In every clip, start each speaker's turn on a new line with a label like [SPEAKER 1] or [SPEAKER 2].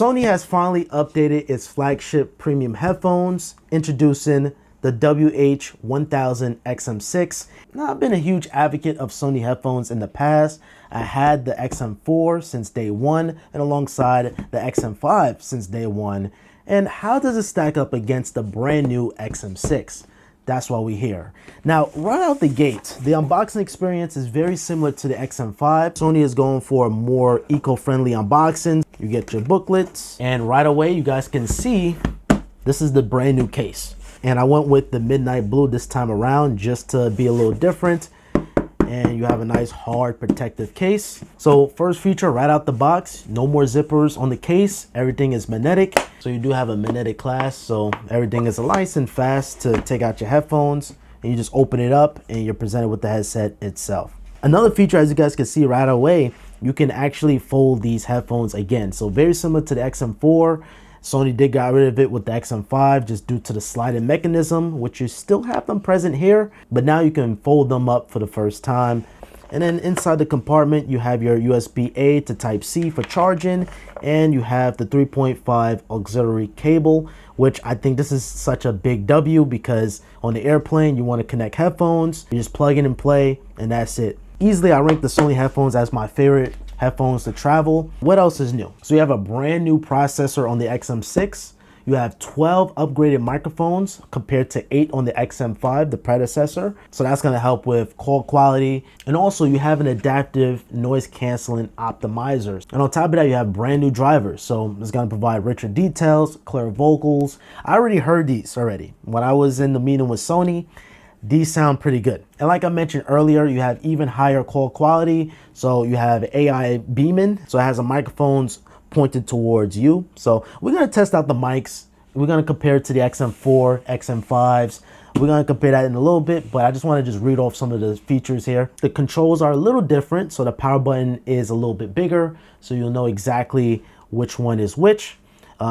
[SPEAKER 1] Sony has finally updated its flagship premium headphones, introducing the WH-1000XM6. Now, I've been a huge advocate of Sony headphones in the past. I had the XM4 since day one, and alongside the XM5 since day one. And how does it stack up against the brand new XM6? That's why we're here. Now, right out the gate, the unboxing experience is very similar to the XM5. Sony is going for a more eco-friendly unboxing. You get your booklets, and right away, you guys can see this is the brand new case. And I went with the midnight blue this time around just to be a little different. And you have a nice hard protective case. So first feature right out the box, no more zippers on the case. Everything is magnetic. So you do have a magnetic clasp, so everything is nice and fast to take out your headphones, and you just open it up and you're presented with the headset itself. Another feature, as you guys can see right away, you can actually fold these headphones again. So very similar to the XM4. Sony did get rid of it with the XM5 just due to the sliding mechanism, which you still have them present here, but now you can fold them up for the first time. And then inside the compartment, you have your USB-A to Type-C for charging, and you have the 3.5 auxiliary cable, which I think this is such a big W because on the airplane, you want to connect headphones, you just plug in and play, and that's it. Easily, I rank the Sony headphones as my favorite headphones to travel. What else is new? So you have a brand new processor on the XM6. You have 12 upgraded microphones compared to 8 on the XM5, the predecessor. So that's going to help with call quality. And also you have an adaptive noise canceling optimizer. And on top of that, you have brand new drivers. So it's going to provide richer details, clearer vocals. I already heard these already. When I was in the meeting with Sony, these sound pretty good. And like I mentioned earlier, you have even higher call quality. So you have AI beaming. So it has a microphones pointed towards you. So we're going to test out the mics. We're going to compare it to the XM4, XM5s. We're going to compare that in a little bit, but I just want to just read off some of the features here. The controls are a little different. So the power button is a little bit bigger, so you'll know exactly which one is which.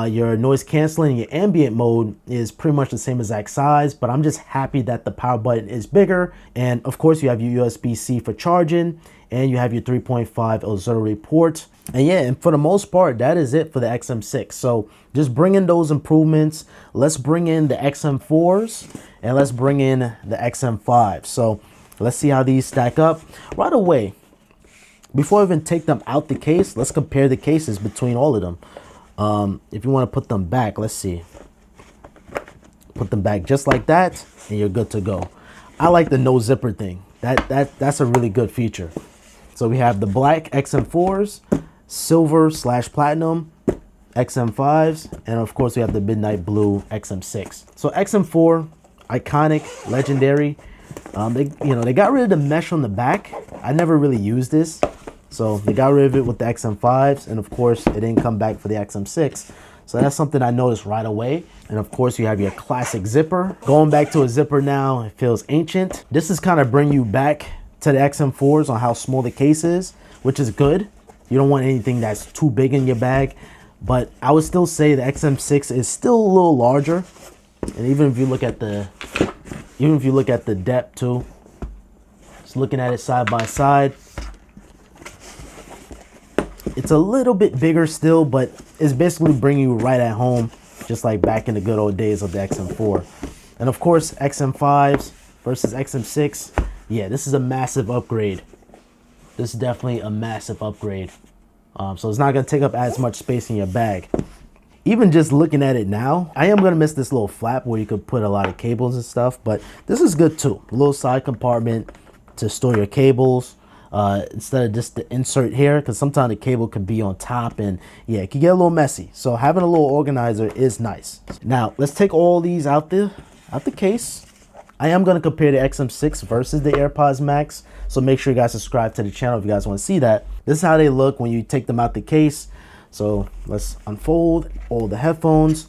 [SPEAKER 1] Your noise canceling, your ambient mode is pretty much the same exact size, but I'm just happy that the power button is bigger. And of course you have your USB-C for charging, and you have your 3.5 auxiliary port. And yeah, and for the most part, that is it for the XM6. So just bring in those improvements. Let's bring in the XM4s and let's bring in the XM5. So let's see how these stack up right away. Before I even take them out the case, let's compare the cases between all of them. If you want to put them back, let's see. Put them back just like that, and you're good to go. I like the no zipper thing. That's a really good feature. So we have the black XM4s, silver/platinum XM5s, and of course we have the midnight blue XM6. So XM4, iconic, legendary. They got rid of the mesh on the back. I never really used this. So they got rid of it with the XM5s, and of course it didn't come back for the XM6. So that's something I noticed right away. And of course you have your classic zipper. Going back to a zipper now, it feels ancient. This is kind of bring you back to the XM4s on how small the case is, which is good. You don't want anything that's too big in your bag, but I would still say the XM6 is still a little larger. And even if you look at the depth too, just looking at it side by side, it's a little bit bigger still, but it's basically bringing you right at home, just like back in the good old days of the XM4. And of course, XM5s versus XM6. Yeah, this is a massive upgrade. This is definitely a massive upgrade. So it's not going to take up as much space in your bag. Even just looking at it now, I am going to miss this little flap where you could put a lot of cables and stuff, but this is good too. A little side compartment to store your cables. Instead of just the insert here, because sometimes the cable can be on top, and yeah, it can get a little messy. So having a little organizer is nice. Now let's take all these out the case. I am going to compare the XM6 versus the AirPods Max, so make sure you guys subscribe to the channel if you guys want to see that. This is how they look when you take them out the case. So let's unfold all the headphones,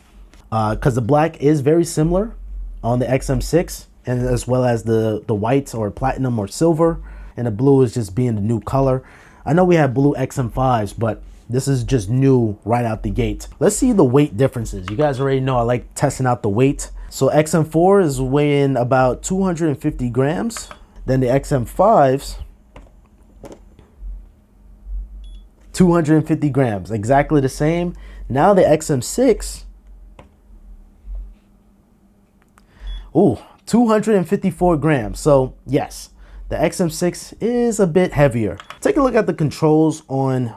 [SPEAKER 1] because the black is very similar on the XM6, and as well as the white or platinum or silver. And the blue is just being the new color. I know we have blue XM5s, but this is just new right out the gate. Let's see the weight differences. You guys already know I like testing out the weight. So XM4 is weighing about 250 grams. Then the XM5s, 250 grams, exactly the same. Now the XM6, ooh, 254 grams. So yes, the XM6 is a bit heavier. Take a look at the controls on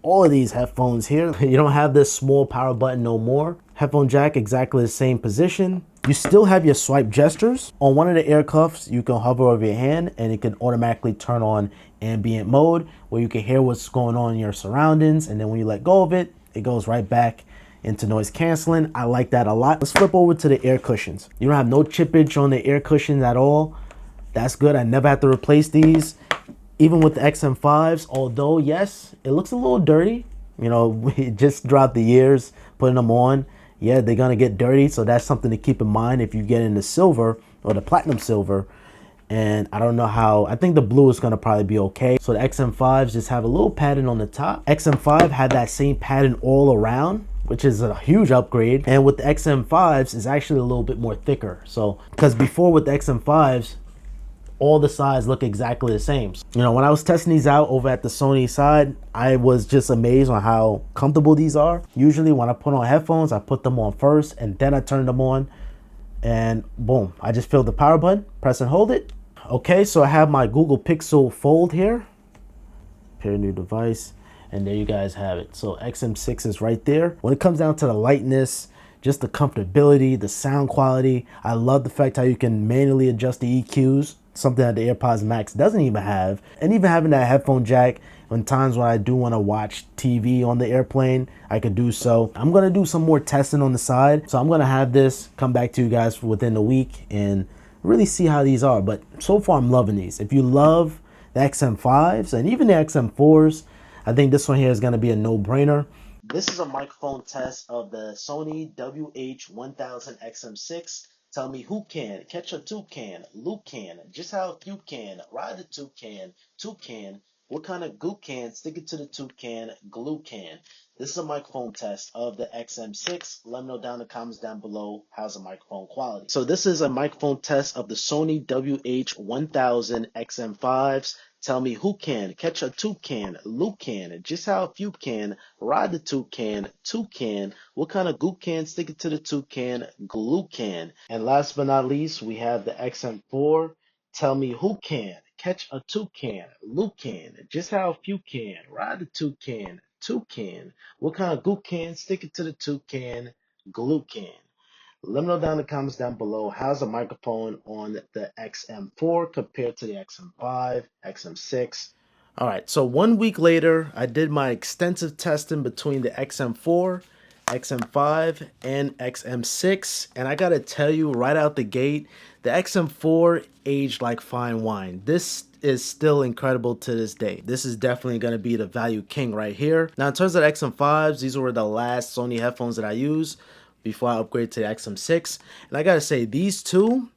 [SPEAKER 1] all of these headphones here. You don't have this small power button no more. Headphone jack exactly the same position. You still have your swipe gestures. On one of the ear cuffs, you can hover over your hand and it can automatically turn on ambient mode where you can hear what's going on in your surroundings. And then when you let go of it, it goes right back into noise canceling. I like that a lot. Let's flip over to the ear cushions. You don't have no chippage on the ear cushions at all. That's good. I never have to replace these. Even with the XM5s, although yes, it looks a little dirty. You know, just throughout the years putting them on, yeah, they're gonna get dirty. So that's something to keep in mind if you get into silver or the platinum silver. And I don't know how, I think the blue is gonna probably be okay. So the XM5s just have a little padding on the top. XM5 had that same padding all around, which is a huge upgrade. And with the XM5s, it's actually a little bit more thicker. So, because before with the XM5s, all the sides look exactly the same. You know, when I was testing these out over at the Sony side, I was just amazed on how comfortable these are. Usually when I put on headphones, I put them on first and then I turn them on and boom, I just feel the power button, press and hold it. Okay, so I have my Google Pixel Fold here. Pair new device, and there you guys have it. So XM6 is right there. When it comes down to the lightness, just the comfortability, the sound quality, I love the fact how you can manually adjust the EQs, something that the AirPods Max doesn't even have. And even having that headphone jack, on times when I do want to watch TV on the airplane, I could do so. I'm going to do some more testing on the side. So I'm going to have this come back to you guys within the week and really see how these are. But so far I'm loving these. If you love the XM5s and even the XM4s, I think this one here is going to be a no-brainer. This is a microphone test of the Sony WH-1000XM6. Tell me who can catch a toucan, Luke can, just how you can, ride a toucan, what kind of goop can, stick it to the toucan, glue can. This is a microphone test of the XM6. Let me know down in the comments down below how's the microphone quality. So this is a microphone test of the Sony WH-1000XM5s. Tell me who can catch a toucan, Luke can, just how few can, ride the toucan, what kind of goop can, stick it to the toucan, glue can. And last but not least, we have the XM4. Tell me who can catch a toucan, Luke can, just how few can, ride the toucan, what kind of goop can, stick it to the toucan, glue can. Let me know down in the comments down below how's the microphone on the XM4 compared to the XM5, XM6. All right, so 1 week later, I did my extensive testing between the XM4, XM5, and XM6, and I gotta tell you right out the gate, the XM4 aged like fine wine. This is still incredible to this day. This is definitely gonna be the value king right here. Now, in terms of the XM5s, these were the last Sony headphones that I used before I upgrade to the XM6. And I gotta say, these two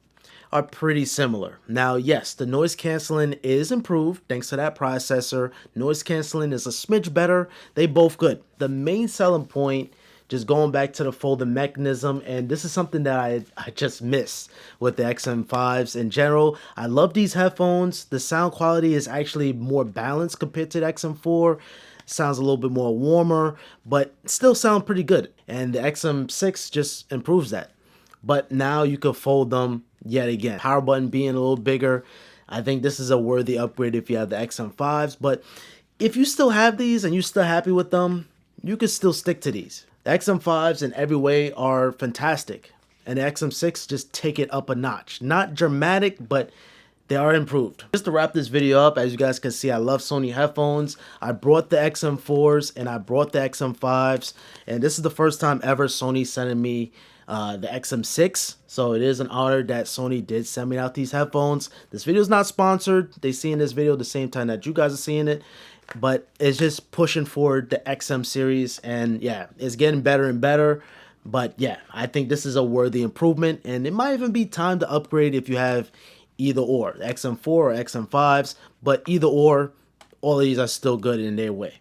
[SPEAKER 1] are pretty similar. Now, yes, the noise canceling is improved thanks to that processor. Noise canceling is a smidge better. They both good. The main selling point, just going back to the folding mechanism, and this is something that I just miss with the XM5s in general. I love these headphones. The sound quality is actually more balanced compared to the XM4. Sounds a little bit more warmer, but still sound pretty good. And the XM6 just improves that. But now you can fold them yet again. Power button being a little bigger. I think this is a worthy upgrade if you have the XM5s. But if you still have these and you're still happy with them, you can still stick to these. The XM5s in every way are fantastic. And the XM6 just take it up a notch. Not dramatic, but they are improved. Just to wrap this video up, as you guys can see, I love Sony headphones. I brought the XM4s and I brought the XM5s. And this is the first time ever Sony sending me the XM6. So it is an honor that Sony did send me out these headphones. This video is not sponsored. They see in this video the same time that you guys are seeing it. But it's just pushing forward the XM series. And yeah, it's getting better and better. But yeah, I think this is a worthy improvement. And it might even be time to upgrade if you have either or, XM4 or XM5s, but either or, all of these are still good in their way.